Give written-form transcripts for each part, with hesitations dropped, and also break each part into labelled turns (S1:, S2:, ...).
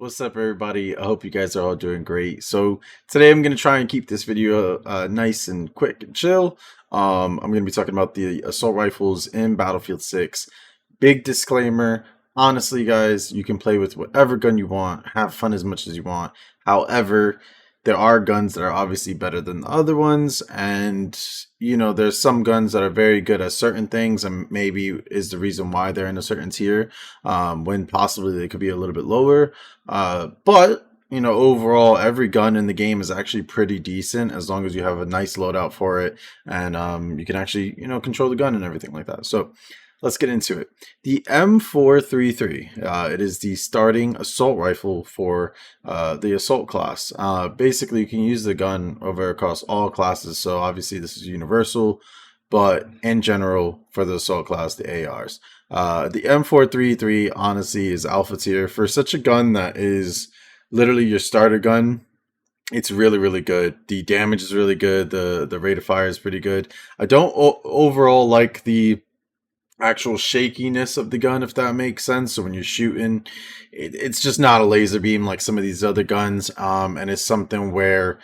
S1: What's up, everybody? I hope you guys are all doing great. So today I'm going to try and keep this video nice and quick and chill. I'm going to be talking about the assault rifles in Battlefield 6. Big disclaimer, honestly, guys, you can play with whatever gun you want, have fun as much as you want. However, there are guns that are obviously better than the other ones, and there's some guns that are very good at certain things, and maybe is the reason why they're in a certain tier, when possibly they could be a little bit lower. But overall, every gun in the game is actually pretty decent as long as you have a nice loadout for it, and you can actually control the gun and everything like that. So let's get into it. The M433, it is the starting assault rifle for the assault class. Basically, you can use the gun over across all classes, so obviously this is universal, but in general, for the assault class, the ARs. The M433, honestly, is alpha tier. For such a gun that is literally your starter gun, it's really, really good. The damage is really good. The rate of fire is pretty good. I don't overall like the actual shakiness of the gun, if that makes sense. So when you're shooting, it's just not a laser beam like some of these other guns, and it's something where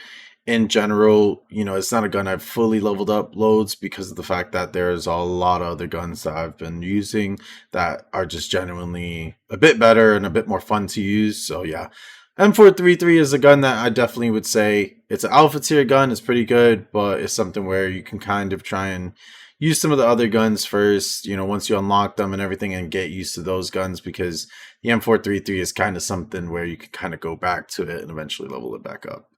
S1: in general, it's not a gun I've fully leveled up loads because of the fact that there's a lot of other guns that I've been using that are just genuinely a bit better and a bit more fun to use. So yeah, M433 is a gun that I definitely would say it's an alpha tier gun. It's pretty good, but it's something where you can kind of try and use some of the other guns first, once you unlock them and everything, and get used to those guns, because the M433 is kind of something where you can kind of go back to it and eventually level it back up.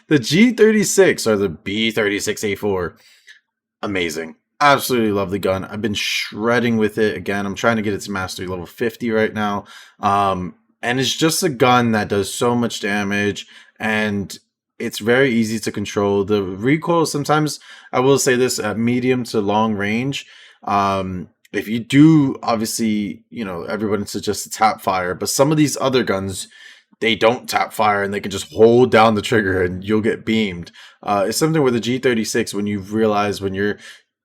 S1: The G36 or the B36A4, amazing. Absolutely love the gun. I've been shredding with it. Again, I'm trying to get it to mastery level 50 right now. And it's just a gun that does so much damage, and it's very easy to control. The recoil, sometimes, I will say this, at medium to long range, if you do, obviously, everyone suggests to tap fire, but some of these other guns, they don't tap fire and they can just hold down the trigger and you'll get beamed. It's something where the G36, when you realize when you're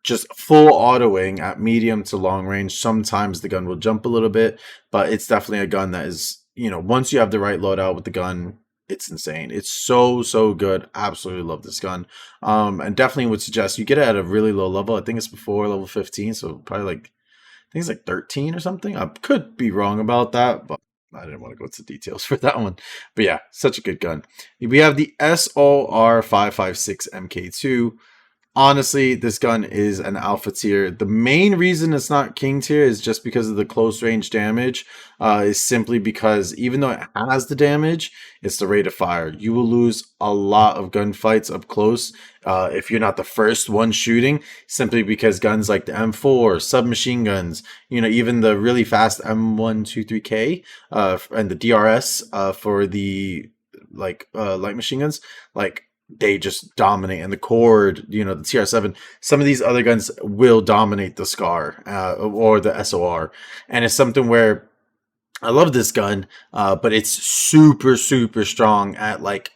S1: just full autoing at medium to long range, sometimes the gun will jump a little bit, but it's definitely a gun that is, once you have the right loadout with the gun, it's insane. It's so good. Absolutely love this gun. And definitely would suggest you get it at a really low level. I think it's before level 15, so probably like, I think it's like 13 or something. I could be wrong about that, but I didn't want to go into details for that one. But yeah, such a good gun. We have the SOR 556 MK2. Honestly, this gun is an alpha tier. The main reason it's not king tier is just because of the close range damage. Is simply because even though it has the damage, it's the rate of fire. You will lose a lot of gunfights up close if you're not the first one shooting, simply because guns like the M4, submachine guns, even the really fast M123K and the DRS for the light machine guns, they just dominate. And the Cord, the TR7, some of these other guns will dominate the SCAR or the SOR. And it's something where I love this gun, but it's super strong at like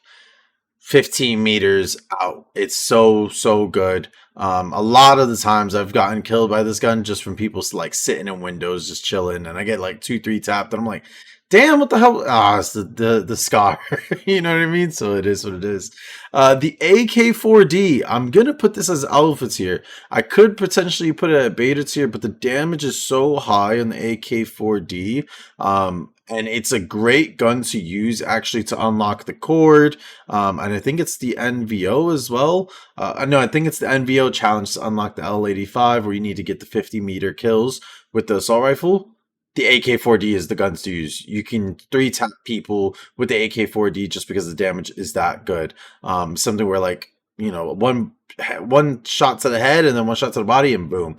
S1: 15 meters out. It's so good. A lot of the times I've gotten killed by this gun just from people like sitting in windows just chilling, and I get like 2-3 tapped and I'm like, damn, what the hell? It's the SCAR. You know what I mean? So it is what it is. The AK4D, I'm gonna put this as alpha tier. I could potentially put it at beta tier, but the damage is so high on the AK4D. And it's a great gun to use actually to unlock the Cord. And I think it's the NVO as well. No, I think it's the NVO challenge to unlock the L85, where you need to get the 50-meter kills with the assault rifle. The AK4D is the guns to use. You can 3-tap people with the AK4D just because the damage is that good. Something where one shot to the head and then one shot to the body and boom,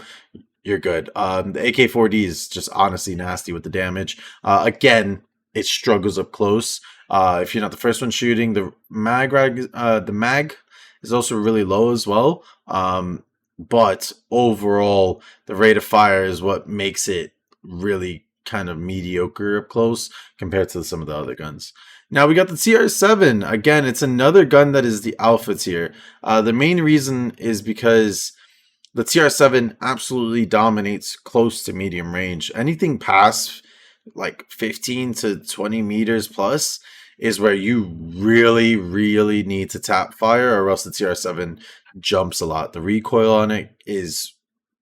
S1: you're good. The AK4D is just honestly nasty with the damage. Again, it struggles up close. If you're not the first one shooting, the mag is also really low as well. But overall, the rate of fire is what makes it really kind of mediocre up close compared to some of the other guns. Now we got the TR7. Again, it's another gun that is the alpha tier. The main reason is because the TR7 absolutely dominates close to medium range. Anything past like 15 to 20 meters plus is where you really, really need to tap fire, or else the TR7 jumps a lot. The recoil on it is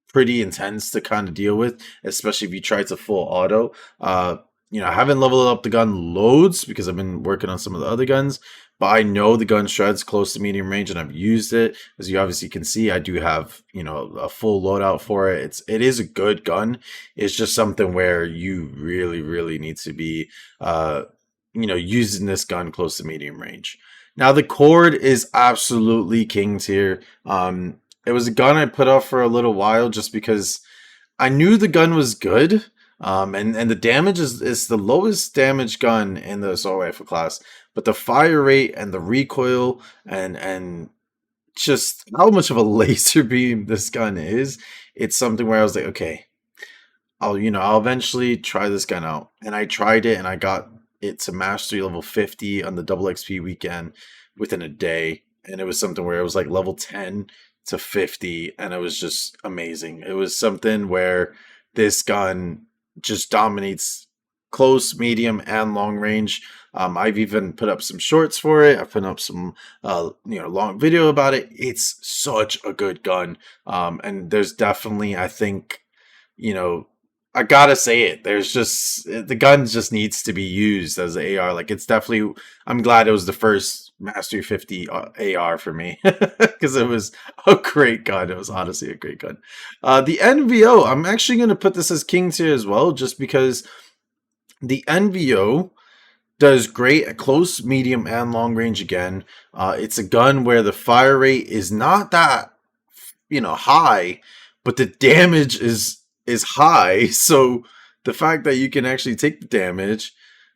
S1: pretty intense to kind of deal with, especially if you try to full auto. I haven't leveled up the gun loads because I've been working on some of the other guns, but I know the gun shreds close to medium range and I've used it. As you obviously can see, I do have, a full loadout for it. It is a good gun. It's just something where you really, really need to be, using this gun close to medium range. Now the cord is absolutely king tier. It was a gun I put off for a little while just because I knew the gun was good. And the damage is the lowest damage gun in the assault rifle class, but the fire rate and the recoil and just how much of a laser beam this gun is, it's something where I was like, okay, I'll eventually try this gun out. And I tried it and I got it to mastery level 50 on the double XP weekend within a day. And it was something where it was like level 10 to 50 and it was just amazing. It was something where this gun just dominates close, medium, and long range. I've even put up some shorts for it. I've put up some, long video about it. It's such a good gun. And there's definitely, I think, I gotta say it. There's just the gun just needs to be used as an AR. Like it's definitely. I'm glad it was the first Mastery 50 AR for me because it was a great gun. It was honestly a great gun. The NVO. I'm actually gonna put this as king tier as well, just because the NVO does great at close, medium, and long range. Again, it's a gun where the fire rate is not that high, but the damage is high. So the fact that you can actually take the damage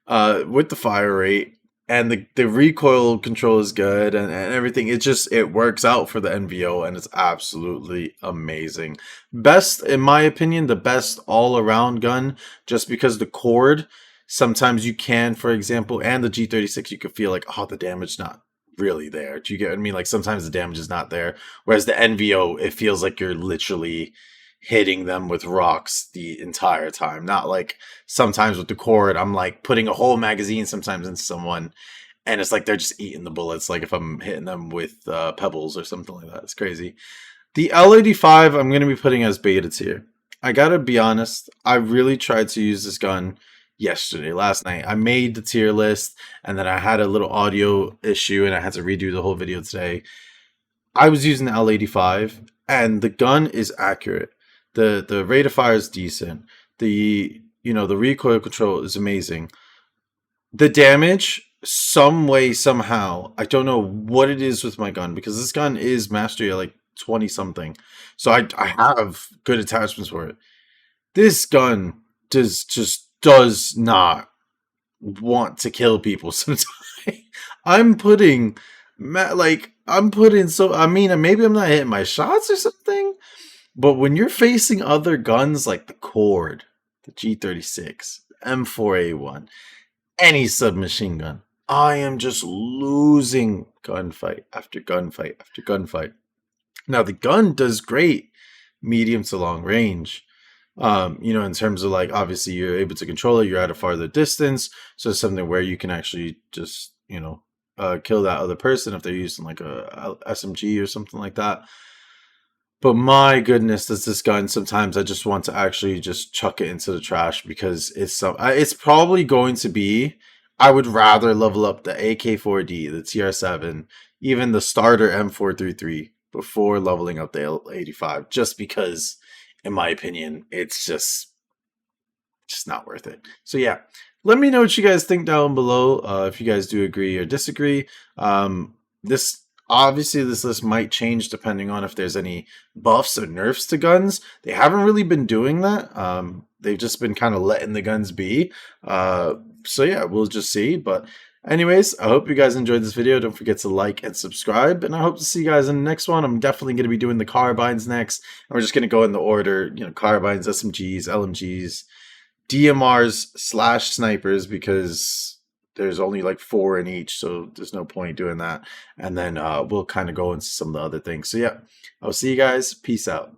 S1: with the fire rate and the recoil control is good and everything, it works out for the NVO and it's absolutely amazing. Best, in my opinion, the best all around gun, just because the cord, sometimes you can, for example, and the G36, you could feel like, oh, the damage not really there. Do you get what I mean? Like sometimes the damage is not there. Whereas the NVO, it feels like you're literally hitting them with rocks the entire time. Not like sometimes with the cord, I'm like putting a whole magazine sometimes into someone and it's like they're just eating the bullets. Like if I'm hitting them with pebbles or something like that. It's crazy. The L85 I'm going to be putting as beta tier. I gotta be honest, I really tried to use this gun last night. I made the tier list and then I had a little audio issue and I had to redo the whole video today. I was using the L85 and the gun is accurate. The rate of fire is decent. The recoil control is amazing. The damage, some way, somehow, I don't know what it is with my gun, because this gun is mastery at like 20 something. So I have good attachments for it. This gun does not want to kill people sometimes. I'm putting maybe I'm not hitting my shots or something. But when you're facing other guns like the Cord, the G36, M4A1, any submachine gun, I am just losing gunfight after gunfight after gunfight. Now the gun does great medium to long range. In terms of like obviously you're able to control it, you're at a farther distance, so it's something where you can actually just kill that other person if they're using like a SMG or something like that. But my goodness, does this gun sometimes I just want to actually just chuck it into the trash, because it's probably going to be, I would rather level up the AK4D, the TR7, even the starter M433 before leveling up the L85, just because, in my opinion, it's just not worth it. So yeah, let me know what you guys think down below, if you guys do agree or disagree. Obviously, this list might change depending on if there's any buffs or nerfs to guns. They haven't really been doing that. They've just been kind of letting the guns be. So yeah, we'll just see. But anyways, I hope you guys enjoyed this video. Don't forget to like and subscribe. And I hope to see you guys in the next one. I'm definitely going to be doing the carbines next. And we're just going to go in the order, carbines, SMGs, LMGs, DMRs / snipers, because there's only like 4 in each, so there's no point doing that. And then we'll kind of go into some of the other things. So yeah, I'll see you guys. Peace out.